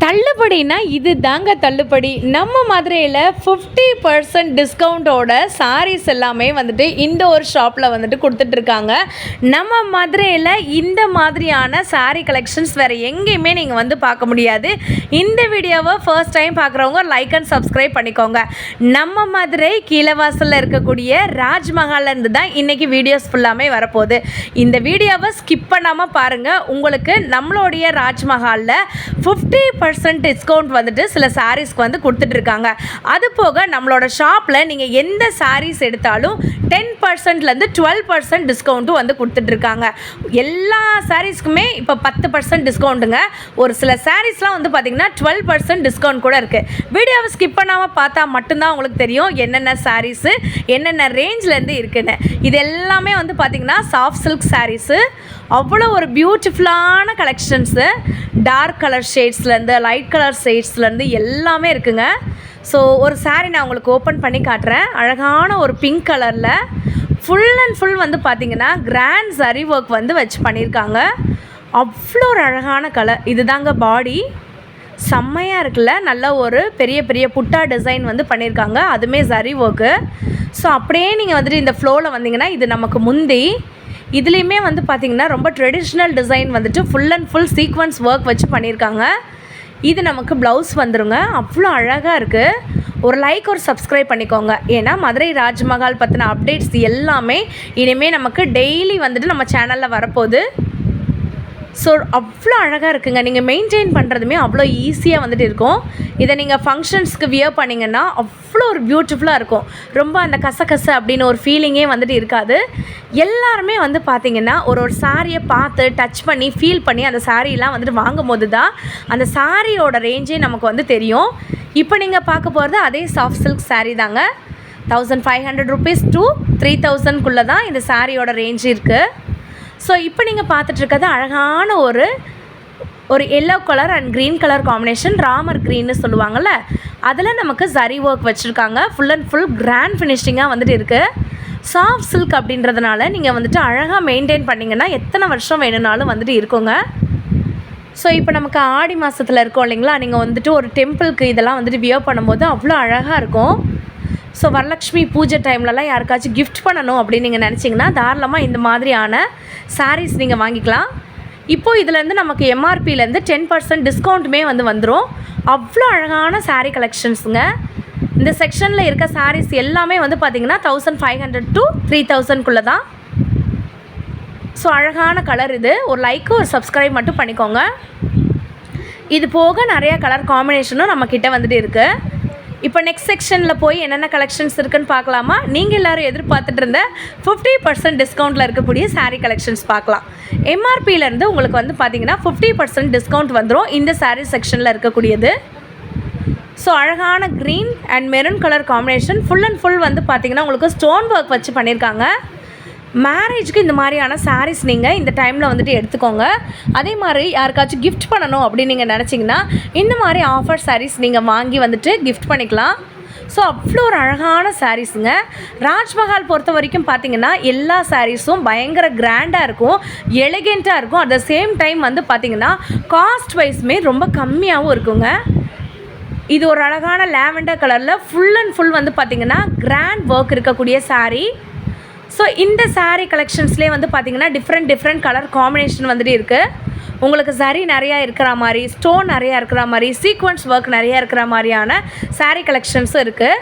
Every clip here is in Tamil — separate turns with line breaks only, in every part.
தள்ளுபடினா இது தாங்க தள்ளுபடி. நம்ம மதுரையில் 50% டிஸ்கவுண்ட்டோட சாரீஸ் எல்லாமே வந்துட்டு இந்த ஒரு ஷாப்பில் வந்துட்டு கொடுத்துட்ருக்காங்க. நம்ம மதுரையில் இந்த மாதிரியான சாரீ கலெக்ஷன்ஸ் வேறு எங்கேயுமே நீங்கள் வந்து பார்க்க முடியாது. இந்த வீடியோவை ஃபர்ஸ்ட் டைம் பார்க்குறவங்க லைக் அண்ட் சப்ஸ்கிரைப் பண்ணிக்கோங்க. நம்ம மதுரை கீழவாசலில் இருக்கக்கூடிய ராஜ்மஹால்லேருந்து தான் இன்றைக்கி வீடியோஸ் ஃபுல்லாமே வரப்போகுது. இந்த வீடியோவை ஸ்கிப் பண்ணாமல் பாருங்கள். உங்களுக்கு நம்மளுடைய ராஜ்மஹாலில் 50% டிஸ்கவுண்ட் வந்துட்டு சில சாரீஸ்க்கு வந்து கொடுத்துட்ருக்காங்க. அது போக நம்மளோட ஷாப்பில் நீங்கள் எந்த சாரீஸ் எடுத்தாலும் 10%லேருந்து 12% டிஸ்கவுண்ட்டும் வந்து கொடுத்துட்ருக்காங்க. எல்லா சாரீஸ்க்குமே இப்போ 10% டிஸ்கவுண்ட்டுங்க. ஒரு சில சாரீஸ்லாம் வந்து பார்த்திங்கன்னா 12% டிஸ்கவுண்ட் கூட இருக்குது. வீடியோவை ஸ்கிப் பண்ணாமல் பார்த்தா மட்டும்தான் உங்களுக்கு தெரியும் என்னென்ன சாரீஸு என்னென்ன ரேஞ்சிலேருந்து இருக்குன்னு. இது எல்லாமே வந்து பார்த்திங்கன்னா சாஃப்ட் சில்க் சாரீஸு. அவ்வளோ ஒரு பியூட்டிஃபுல்லான கலெக்ஷன்ஸு. டார்க் கலர் ஷேட்ஸ்லேருந்து லைட் கலர் ஷேட்ஸ்லேருந்து எல்லாமே இருக்குங்க. ஸோ ஒரு சாரீ நான் உங்களுக்கு ஓப்பன் பண்ணி காட்டுறேன். அழகான ஒரு பிங்க் கலரில் ஃபுல் அண்ட் ஃபுல் வந்து பார்த்திங்கன்னா கிராண்ட் சரி ஒர்க் வந்து வச்சு பண்ணியிருக்காங்க. அவ்வளோ ஒரு அழகான கலர். இது தாங்க பாடி. செம்மையாக இருக்குல்ல. நல்ல ஒரு பெரிய பெரிய புட்டா டிசைன் வந்து பண்ணியிருக்காங்க. அதுவுமே சரி ஒர்க்கு. ஸோ அப்படியே நீங்கள் வந்துட்டு இந்த ஃப்ளோவில் வந்தீங்கன்னா இது நமக்கு முந்தி. இதுலேயுமே வந்து பார்த்திங்கன்னா ரொம்ப ட்ரெடிஷ்னல் டிசைன் வந்துட்டு full and full sequence work வச்சு பண்ணியிருக்காங்க. இது நமக்கு ப்ளவுஸ் வந்துருங்க. அவ்வளோ அழகாக இருக்குது. ஒரு லைக் ஒரு சப்ஸ்கிரைப் பண்ணிக்கோங்க. ஏன்னா மதுரை ராஜ்மஹால் பற்றின அப்டேட்ஸ் எல்லாமே இனிமேல் நமக்கு டெய்லி வந்துட்டு நம்ம சேனலில் வரப்போகுது. ஸோ அவ்வளோ அழகாக இருக்குங்க. நீங்கள் மெயின்டைன் பண்ணுறதுமே அவ்வளோ ஈஸியாக வந்துட்டு இருக்கும். இதை நீங்கள் ஃபங்க்ஷன்ஸ்க்கு வியர் பண்ணிங்கன்னா அவ்வளோ ஒரு பியூட்டிஃபுல்லாக இருக்கும். ரொம்ப அந்த கசகச அப்படின்னு ஒரு ஃபீலிங்கே வந்துட்டு இருக்காது. எல்லாருமே வந்து பார்த்திங்கன்னா ஒரு சாரியை பார்த்து டச் பண்ணி ஃபீல் பண்ணி அந்த சாரியெலாம் வந்துட்டு வாங்கும் போது தான் அந்த சாரியோட ரேஞ்சே நமக்கு வந்து தெரியும். இப்போ நீங்கள் பார்க்க போகிறது அதே சாஃப்ட் சில்க் சாரீ தாங்க. 1500 rupees to 3000 தான் இந்த சாரியோட ரேஞ்ச் இருக்குது. ஸோ இப்போ நீங்கள் பார்த்துட்ருக்கிறது அழகான ஒரு yellow colour and green colour combination. Ramar க்ரீன்னு சொல்லுவாங்கள்ல, அதில் நமக்கு சரி ஒர்க் வச்சுருக்காங்க. ஃபுல் அண்ட் ஃபுல் கிராண்ட் ஃபினிஷிங்காக வந்துட்டு இருக்குது. சாஃப்ட் சில்க் அப்படின்றதுனால நீங்கள் வந்துட்டு அழகாக மெயின்டைன் பண்ணிங்கன்னா எத்தனை வருஷம் வேணும்னாலும் வந்துட்டு இருக்குங்க. ஸோ இப்போ நமக்கு ஆடி மாதத்தில் இருக்கோம் இல்லைங்களா, நீங்கள் வந்துட்டு ஒரு டெம்பிளுக்கு இதெல்லாம் வந்துட்டு வியர் பண்ணும்போது அவ்வளோ அழகாக இருக்கும். ஸோ வரலக்ஷ்மி பூஜை டைம்லலாம் யாருக்காச்சும் கிஃப்ட் பண்ணணும் அப்படின்னு நீங்கள் நினச்சிங்கன்னா தாராளமாக இந்த மாதிரியான சாரீஸ் நீங்கள் வாங்கிக்கலாம். இப்போது இதுலேருந்து நமக்கு எம்ஆர்பியிலேருந்து 10% டிஸ்கவுண்ட்டுமே வந்துடும். அவ்வளோ அழகான சாரீ கலெக்ஷன்ஸுங்க. இந்த செக்ஷனில் இருக்க சாரீஸ் எல்லாமே வந்து பார்த்திங்கன்னா 1500 to 3000 தான். ஸோ அழகான கலர் இது. ஒரு லைக்கு ஒரு சப்ஸ்கிரைப் மட்டும் பண்ணிக்கோங்க. இது போக நிறைய கலர் காம்பினேஷனும் நம்மக்கிட்ட வந்துட்டு இருக்குது. இப்போ நெக்ஸ்ட் செக்ஷனில் போய் என்னென்ன கலெக்ஷன்ஸ் இருக்குதுன்னு பார்க்கலாமா? நீங்கள் எல்லோரும் எதிர்பார்த்துட்டு இருந்த 50% டிஸ்கவுண்ட்டில் இருக்கக்கூடிய சாரீ கலெக்ஷன்ஸ் பார்க்கலாம். எம்ஆர்பியிலேருந்து உங்களுக்கு வந்து பார்த்திங்கன்னா 50% டிஸ்கவுண்ட் வந்துடும் இந்த சாரீ செக்ஷனில் இருக்கக்கூடியது. ஸோ அழகான green and maroon colour combination full and full வந்து பார்த்திங்கன்னா உங்களுக்கு ஸ்டோன் ஒர்க் வச்சு பண்ணியிருக்காங்க. மேரேஜுக்கு இந்த மாதிரியான சாரீஸ் நீங்கள் இந்த டைமில் வந்துட்டு எடுத்துக்கோங்க. அதே மாதிரி யாருக்காச்சும் கிஃப்ட் பண்ணணும் அப்படின்னு நீங்கள் நினச்சிங்கன்னா இந்த மாதிரி ஆஃபர் சாரீஸ் நீங்கள் வாங்கி வந்துட்டு கிஃப்ட் பண்ணிக்கலாம். ஸோ அவ்வளோ ஒரு அழகான சாரீஸுங்க. ராஜ்மஹால் பொறுத்த வரைக்கும் பார்த்திங்கன்னா எல்லா சாரீஸும் பயங்கர கிராண்டாக இருக்கும், எலிகெண்ட்டாக இருக்கும். அட் த சேம் டைம் வந்து பார்த்திங்கன்னா காஸ்ட் வைஸுமே ரொம்ப கம்மியாகவும் இருக்குங்க. இது ஒரு அழகான லாவெண்டர் கலரில் ஃபுல் அண்ட் ஃபுல் வந்து பார்த்திங்கன்னா கிராண்ட் ஒர்க் இருக்கக்கூடிய சாரீ. ஸோ இந்த சாரீ கலெக்ஷன்ஸ்லேயே வந்து பார்த்திங்கன்னா டிஃப்ரெண்ட் கலர் காம்பினேஷன் வந்துட்டு இருக்குது. உங்களுக்கு சரி நிறையா இருக்கிற மாதிரி, ஸ்டோன் நிறையா இருக்கிற மாதிரி, சீக்வன்ஸ் ஒர்க் நிறையா இருக்கிற மாதிரியான சாரீ கலெக்ஷன்ஸும் இருக்குது.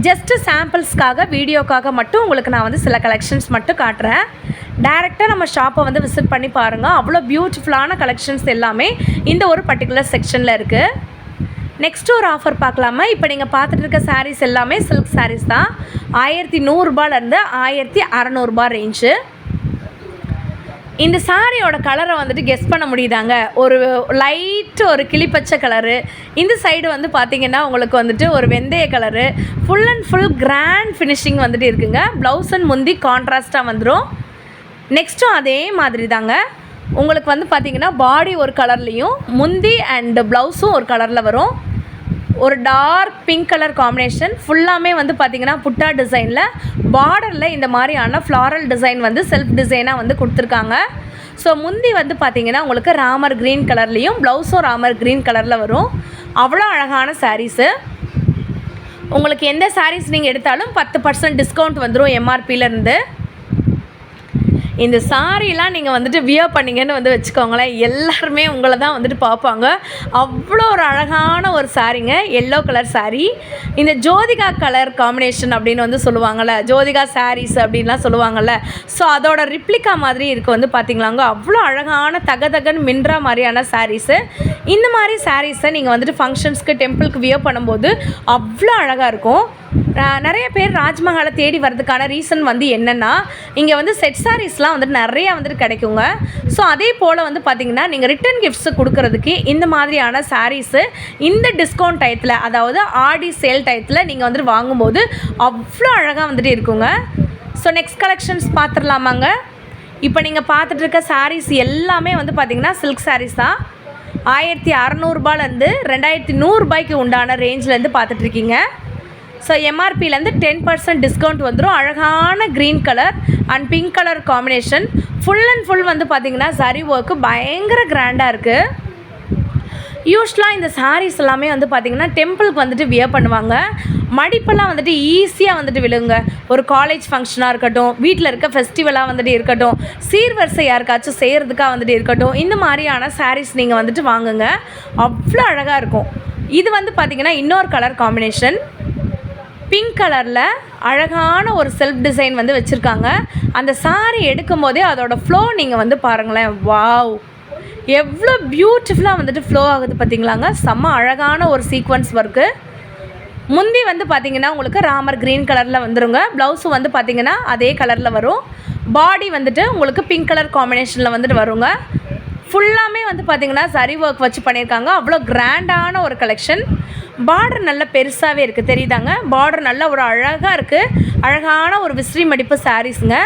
ஜஸ்ட்டு சாம்பிள்ஸ்க்காக வீடியோக்காக மட்டும் உங்களுக்கு நான் வந்து சில கலெக்ஷன்ஸ் மட்டும் காட்டுறேன். டைரெக்டாக நம்ம ஷாப்பை வந்து விசிட் பண்ணி பாருங்கள். அவ்வளோ பியூட்டிஃபுல்லான கலெக்ஷன்ஸ் எல்லாமே இந்த ஒரு பர்டிகுலர் செக்ஷனில் இருக்குது. நெக்ஸ்ட்டு ஒரு ஆஃபர் பார்க்கலாமா? இப்போ நீங்கள் பார்த்துட்டு இருக்க சாரீஸ் எல்லாமே சில்க் சாரீஸ் தான். 1100 1600 ரேஞ்சு. இந்த சாரியோட கலரை வந்துட்டு கெஸ் பண்ண முடியுதாங்க? ஒரு லைட்டு ஒரு கிளிப்பச்சை கலரு, இந்த சைடு வந்து பார்த்திங்கன்னா உங்களுக்கு வந்துட்டு ஒரு வெந்தய colour. Full and full grand finishing வந்துட்டு இருக்குங்க. ப்ளவுஸ் அண்ட் முந்தி கான்ட்ராஸ்ட்டாக வந்துடும். நெக்ஸ்ட்டும் அதே மாதிரி தாங்க. உங்களுக்கு வந்து பார்த்திங்கன்னா பாடி ஒரு கலர்லேயும் முந்தி அண்ட் ப்ளவுஸும் ஒரு கலரில் வரும். ஒரு டார்க் பிங்க் கலர் காம்பினேஷன் ஃபுல்லாமே வந்து பார்த்திங்கன்னா புட்டா டிசைனில் பார்டரில் இந்த மாதிரியான ஃப்ளாரல் டிசைன் வந்து செல்ஃப் டிசைனாக வந்து கொடுத்துருக்காங்க. ஸோ முந்தி வந்து பார்த்திங்கன்னா உங்களுக்கு ராமர் க்ரீன் கலர்லேயும் ப்ளவுஸும் ராமர் க்ரீன் கலரில் வரும். அவ்வளோ அழகான சாரீஸு. உங்களுக்கு எந்த சாரீஸ் நீங்கள் எடுத்தாலும் 10% டிஸ்கவுண்ட் வந்துடும் எம்ஆர்பியிலேருந்து. இந்த சாரீலாம் நீங்கள் வந்துட்டு வியர் பண்ணிங்கன்னு வந்து வச்சுக்கோங்களேன், எல்லாருமே உங்களை தான் வந்துட்டு பார்ப்பாங்க. அவ்வளோ ஒரு அழகான ஒரு சாரீங்க, எல்லோ கலர் சாரீ. இந்த ஜோதிகா கலர் காம்பினேஷன் அப்படின்னு வந்து சொல்லுவாங்கள்ல, ஜோதிகா சாரீஸ் அப்படின்லாம் சொல்லுவாங்கள்ல, ஸோ அதோட ரிப்ளிகா மாதிரி இருக்குது வந்து பார்த்திங்களாங்க. அவ்வளோ அழகான தகதகன் மின்ரா மாதிரியான சாரீஸு. இந்த மாதிரி சாரீஸை நீங்கள் வந்துட்டு ஃபங்க்ஷன்ஸ்க்கு டெம்பிளுக்கு வியர் பண்ணும்போது அவ்வளோ அழகாக இருக்கும். நிறைய பேர் ராஜ்மஹாலை தேடி வர்றதுக்கான ரீசன் வந்து என்னென்னா, இங்கே வந்து செட் சாரீஸ்லாம் வந்துட்டு நிறையா வந்துட்டு கிடைக்குங்க. ஸோ அதே போல் வந்து பார்த்திங்கன்னா நீங்கள் ரிட்டன் கிஃப்ட்ஸு கொடுக்குறதுக்கு இந்த மாதிரியான சாரீஸு இந்த டிஸ்கவுண்ட் டயத்தில், அதாவது ஆடி சேல் டயத்தில் நீங்கள் வந்துட்டு வாங்கும்போது அவ்வளோ அழகாக வந்துட்டு இருக்குங்க. ஸோ நெக்ஸ்ட் கலெக்ஷன்ஸ் பார்த்துடலாமாங்க. இப்போ நீங்கள் பார்த்துட்டு இருக்க சாரீஸ் எல்லாமே வந்து பார்த்திங்கன்னா சில்க் சாரீஸ் தான். 1600 2100 உண்டான ரேஞ்சிலேருந்து பார்த்துட்ருக்கீங்க. ஸோ எம்ஆர்பியிலேருந்து 10% டிஸ்கவுண்ட் வந்துடும். அழகான green colour and pink colour combination. Full and full வந்து பார்த்திங்கன்னா சரி ஒர்க்கு பயங்கர கிராண்டாக இருக்குது. யூஸ்வலாக இந்த சாரீஸ் எல்லாமே வந்து பார்த்திங்கன்னா டெம்பிளுக்கு வந்துட்டு வியர் பண்ணுவாங்க. மடிப்பெல்லாம் வந்துட்டு ஈஸியாக வந்துட்டு விழுங்க. ஒரு காலேஜ் ஃபங்க்ஷனாக இருக்கட்டும், வீட்டில் இருக்க ஃபெஸ்டிவலாக வந்துட்டு இருக்கட்டும், சீர்வரிசை யாருக்காச்சும் செய்கிறதுக்காக வந்துட்டு இருக்கட்டும், இந்த மாதிரியான சாரீஸ் நீங்கள் வந்துட்டு வாங்குங்க, அவ்வளோ அழகாக இருக்கும். இது வந்து பார்த்திங்கன்னா இன்னொரு கலர் காம்பினேஷன், பிங்க் கலரில் அழகான ஒரு செல்ஃப் டிசைன் வந்து வச்சுருக்காங்க. அந்த சாரீ எடுக்கும் போதே அதோடய ஃப்ளோ நீங்கள் வந்து பாருங்களேன். வாவ், எவ்வளோ பியூட்டிஃபுல்லாக வந்துட்டு ஃப்ளோ ஆகுது பார்த்திங்களாங்க. செம்ம அழகான ஒரு சீக்வன்ஸ் ஒர்க்கு. முந்தி வந்து பார்த்திங்கன்னா உங்களுக்கு ராமர் க்ரீன் கலரில் வந்துருங்க. ப்ளவுஸும் வந்து பார்த்திங்கன்னா அதே கலரில் வரும். பாடி வந்துட்டு உங்களுக்கு பிங்க் கலர் காம்பினேஷனில் வந்துட்டு வருங்க. ஃபுல்லாமே வந்து பார்த்திங்கன்னா சரி ஒர்க் வச்சு பண்ணியிருக்காங்க. அவ்வளோ கிராண்டான ஒரு கலெக்ஷன். பார்டர் நல்ல பெருசாகவே இருக்குது, தெரியுதாங்க. பார்டர் நல்ல ஒரு அழகாக இருக்குது. அழகான ஒரு விசிறி மடிப்பு சாரீஸுங்க.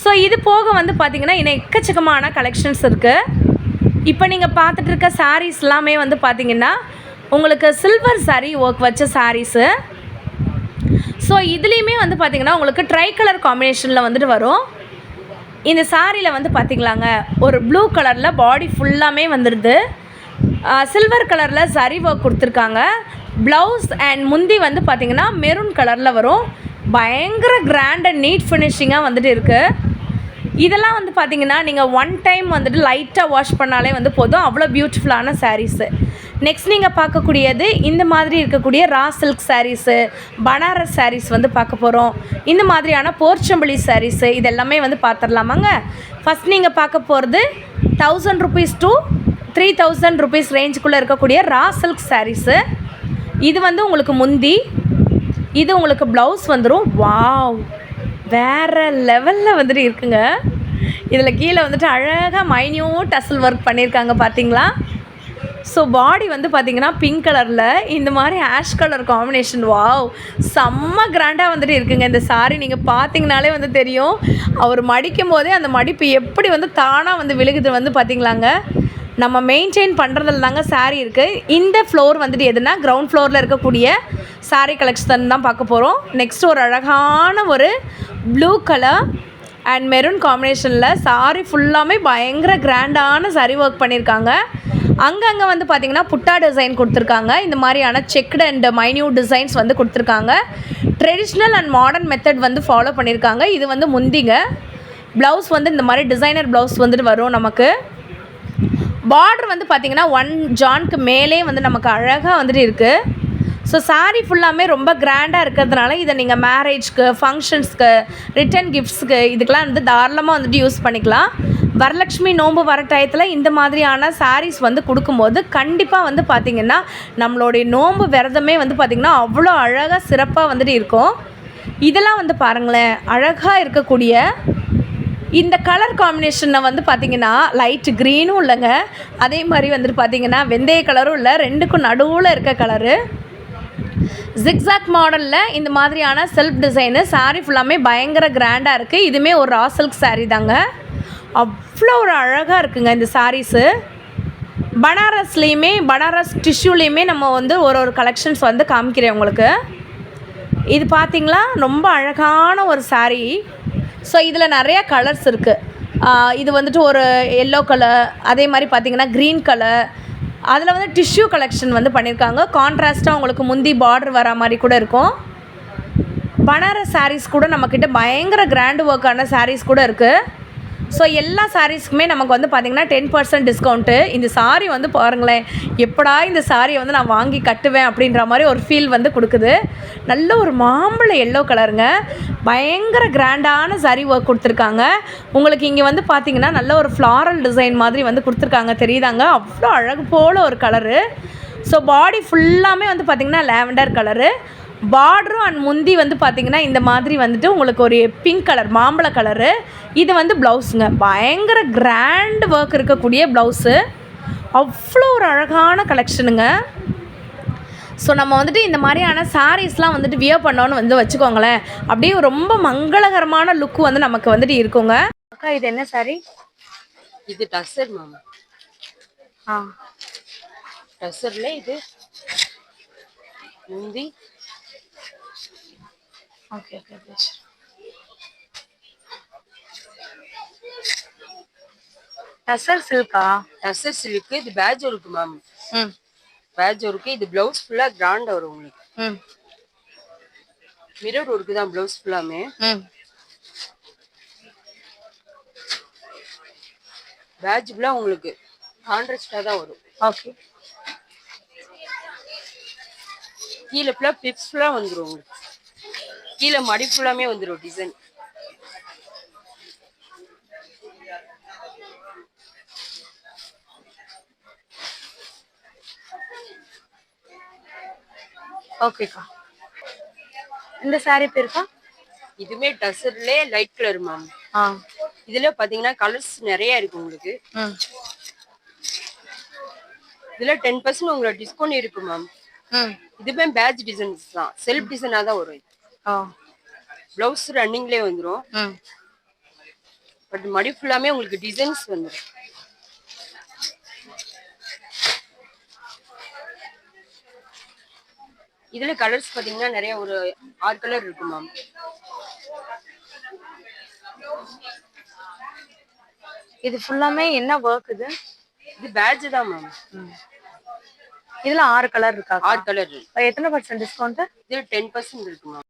ஸோ இது போக வந்து பார்த்திங்கன்னா இன்னும் எக்கச்சக்கமான கலெக்ஷன்ஸ் இருக்குது. இப்போ நீங்கள் பார்த்துட்டு இருக்க சாரீஸ் எல்லாமே வந்து பார்த்திங்கன்னா உங்களுக்கு சில்வர் சாரீ ஒர்க் வச்ச சாரீஸு. ஸோ இதுலேயுமே வந்து பார்த்திங்கன்னா உங்களுக்கு ட்ரை கலர் காம்பினேஷனில் வந்துட்டு வரும். இந்த சாரியில் வந்து பார்த்திங்களாங்க ஒரு ப்ளூ கலரில் பாடி ஃபுல்லாமே வந்துடுது. சில்வர் கலரில் சரி ஒர்க் கொடுத்துருக்காங்க. ப்ளவுஸ் அண்ட் முந்தி வந்து பார்த்திங்கன்னா மெரூன் கலரில் வரும். பயங்கர கிராண்ட் அண்ட் நீட் ஃபினிஷிங்காக வந்துட்டு இருக்குது. இதெல்லாம் வந்து பார்த்திங்கன்னா நீங்கள் ஒன் டைம் வந்துட்டு லைட்டாக வாஷ் பண்ணாலே வந்து போதும். அவ்வளோ பியூட்டிஃபுல்லான சாரீஸு. நெக்ஸ்ட் நீங்கள் பார்க்கக்கூடியது இந்த மாதிரி இருக்கக்கூடிய ரா சில்க் சாரீஸு, பனாரஸ் சாரீஸ் வந்து பார்க்க போகிறோம். இந்த மாதிரியான போர்ச்சம்பள்ளி சாரீஸு இதெல்லாமே வந்து பார்த்துடலாமாங்க. ஃபஸ்ட் நீங்கள் பார்க்க போகிறது 1000 rupees to 3000 rupees ரேஞ்சுக்குள்ளே இருக்கக்கூடிய ரா சில்க் சாரீஸு. இது வந்து உங்களுக்கு முந்தி, இது உங்களுக்கு ப்ளவுஸ் வந்துடும். வாவ், வேறு லெவலில் வந்துட்டு இருக்குங்க. இதில் கீழே வந்துட்டு அழகாக மைன்யூட் டசல் ஒர்க் பண்ணியிருக்காங்க பார்த்தீங்களா. ஸோ பாடி வந்து பார்த்திங்கன்னா பிங்க் கலரில் இந்த மாதிரி ஆஷ் கலர் காம்பினேஷன். வாவ், செம்ம கிராண்டாக வந்துட்டு இருக்குங்க. இந்த சாரீ நீங்கள் பார்த்திங்கனாலே வந்து தெரியும். அவர் மடிக்கும் போதே அந்த மடிப்பு எப்படி வந்து தானாக வந்து விழுகுது வந்து பார்த்திங்களாங்க. நம்ம மெயின்டைன் பண்ணுறதுல தாங்க சாரீ இருக்குது. இந்த ஃப்ளோர் வந்துட்டு எதுனா கிரவுண்ட் ஃப்ளோரில் இருக்கக்கூடிய சாரீ கலெக்ஷன் தான் பார்க்க போகிறோம். நெக்ஸ்ட் ஒரு அழகான ஒரு ப்ளூ கலர் அண்ட் மெரூன் காம்பினேஷனில் சாரீ ஃபுல்லாமே பயங்கர கிராண்டான சாரீ ஒர்க் பண்ணியிருக்காங்க. அங்கங்கே வந்து பார்த்திங்கன்னா புட்டா டிசைன் கொடுத்துருக்காங்க. இந்த மாதிரியான செக்டு அண்ட் மைன்யூட் டிசைன்ஸ் வந்து கொடுத்துருக்காங்க. ட்ரெடிஷ்னல் அண்ட் மாடர்ன் மெத்தட் வந்து ஃபாலோ பண்ணியிருக்காங்க. இது வந்து முந்திங்க. ப்ளவுஸ் வந்து இந்த மாதிரி டிசைனர் ப்ளவுஸ் வந்துட்டு வரும் நமக்கு. பார்டர் வந்து பார்த்திங்கன்னா 1 ஜானுக்கு மேலே வந்து நமக்கு அழகாக வந்துட்டு இருக்குது. ஸோ சாரீ ஃபுல்லாமே ரொம்ப கிராண்டாக இருக்கிறதுனால இதை நீங்கள் மேரேஜ்க்கு, ஃபங்க்ஷன்ஸ்க்கு, ரிட்டன் கிஃப்ட்ஸ்க்கு இதுக்கெலாம் வந்து தாராளமாக வந்துட்டு யூஸ் பண்ணிக்கலாம். வரலட்சுமி நோன்பு வர டயத்தில் இந்த மாதிரியான சாரீஸ் வந்து கொடுக்கும்போது கண்டிப்பாக வந்து பார்த்திங்கன்னா நம்மளுடைய நோன்பு விரதமே வந்து பார்த்திங்கன்னா அவ்வளோ அழகாக சிறப்பாக வந்துட்டு இருக்கும். இதெல்லாம் வந்து பாருங்களேன், அழகாக இருக்கக்கூடிய இந்த கலர் காம்பினேஷனை வந்து பார்த்திங்கன்னா லைட் க்ரீனும் இல்லைங்க, அதே மாதிரி வந்துட்டு பார்த்திங்கன்னா வெந்தய கலரும் இல்லை, ரெண்டுக்கும் நடுவில் இருக்க கலரு. ஜிக்ஸாக் மாடலில் இந்த மாதிரியான செல்ஃப் டிசைனு சாரீ ஃபுல்லாமே பயங்கர கிராண்டாக இருக்குது. இதுவுமே ஒரு ரா சில்க் சாரீ தாங்க. அவ்வளோ ஒரு அழகாக இருக்குங்க இந்த சாரீஸு. பனாரஸ்லேயுமே, பனாரஸ் டிஷ்யூலேயுமே நம்ம வந்து ஒரு கலெக்ஷன்ஸ் வந்து காமிக்கிறேன் உங்களுக்கு. இது பார்த்திங்களா ரொம்ப அழகான ஒரு சாரீ. ஸோ இதில் நிறையா கலர்ஸ் இருக்குது. இது வந்துட்டு ஒரு எல்லோ கலர், அதே மாதிரி பார்த்தீங்கன்னா க்ரீன் கலர். அதில் வந்து டிஷ்யூ கலெக்ஷன் வந்து பண்ணியிருக்காங்க. கான்ட்ராஸ்ட்டாக உங்களுக்கு முந்தி பார்டர் வர மாதிரி கூட இருக்கும். பனாரஸ் சாரீஸ் கூட நம்மக்கிட்ட பயங்கர கிராண்ட் ஒர்க்கான சாரீஸ் கூட இருக்குது. ஸோ எல்லா சாரீஸ்க்குமே நமக்கு வந்து பார்த்திங்கன்னா 10% டிஸ்கவுண்ட்டு. இந்த சாரீ வந்து பாருங்களேன், எப்படா இந்த சாரியை வந்து நான் வாங்கி கட்டுவேன் அப்படின்ற மாதிரி ஒரு ஃபீல் வந்து கொடுக்குது. நல்ல ஒரு மாம்பழ எல்லோ கலருங்க, பயங்கர கிராண்டான சாரீ ஒர்க் கொடுத்துருக்காங்க. உங்களுக்கு இங்கே வந்து பார்த்திங்கன்னா நல்ல ஒரு ஃப்ளாரல் டிசைன் மாதிரி வந்து கொடுத்துருக்காங்க, தெரியுதாங்க? அவ்வளோ அழகு போல் ஒரு கலரு. ஸோ பாடி ஃபுல்லாமே வந்து பார்த்திங்கன்னா லாவெண்டர் கலரு. பார்டரும் அண்ட் முந்தி வந்து பார்த்திங்கன்னா இந்த மாதிரி வந்துட்டு உங்களுக்கு ஒரு பிங்க் கலர், மாம்பழ கலரு. இது வந்து ப்ளவுஸுங்க, பயங்கர கிராண்ட் ஒர்க் இருக்கக்கூடிய ப்ளவுஸு. அவ்வளோ ஒரு அழகான கலெக்ஷனுங்க. ஸோ நம்ம வந்துட்டு இந்த மாதிரியான சாரீஸ்லாம் வந்துட்டு வியர் பண்ணோன்னு வந்து வச்சுக்கோங்களேன், அப்படியே ரொம்ப மங்களகரமான லுக்கு வந்து நமக்கு வந்துட்டு இருக்குங்க. அக்கா, இது என்ன சாரி?
இது டசர் மேம். டசர்ல இது முந்தி.
Okay okay. டசர் சில்கா?
டசர் சில்க். இது patch work ma'am. Patch work. இது பிளவுஸ் ஃபுல்லா கிராண்டா வரும் உங்களுக்கு. மிரர் ஒர்க் தான் பிளவுஸ் ஃபுல்லாமே. பேட்ச் ஃபுல்லா உங்களுக்கு கான்ட்ராஸ்டா தான் வரும்.
ஓகே.
கீழே ஃபுல்லா பிப்ஸ் ஃபுல்லா வந்துரும் உங்களுக்கு. கீழே மடி ஃபுல்லாமே வந்துரும் டிசைன்.
ஓகேக்கா. இந்த சாரி பேருக்கா?
இதுமே டசர்லே லைட் கலர் மேம். இதுல பாத்தீங்கன்னா கலர்ஸ் நிறைய இருக்கு உங்களுக்கு. இதுல 10% உங்களுக்கு டிஸ்கவுண்ட் இருக்கு மேம். இதுமே பேட்ச் டிசைன்ஸ் தான், செல்ஃப் டிசைனா தான் வரும். பிளவுஸ் ரன்னிங்லேயே வந்துடும். பட் மடி ஃபுல்லாமே உங்களுக்கு டிசைன்ஸ் வந்துடும். இதுல கலர்ஸ் பாத்தீங்கன்னா நிறைய, ஒரு 6 கலர் இருக்கு மேம்.
இது ஃபுல்லாமே என்ன ஒர்க்?
இது பேட்ச் தான் மேம்.
இதுல 6 கலர் இருக்கா?
6 கலர்.
எத்தனை % டிஸ்கவுண்ட்?
இது 10% இருக்கு மேம்.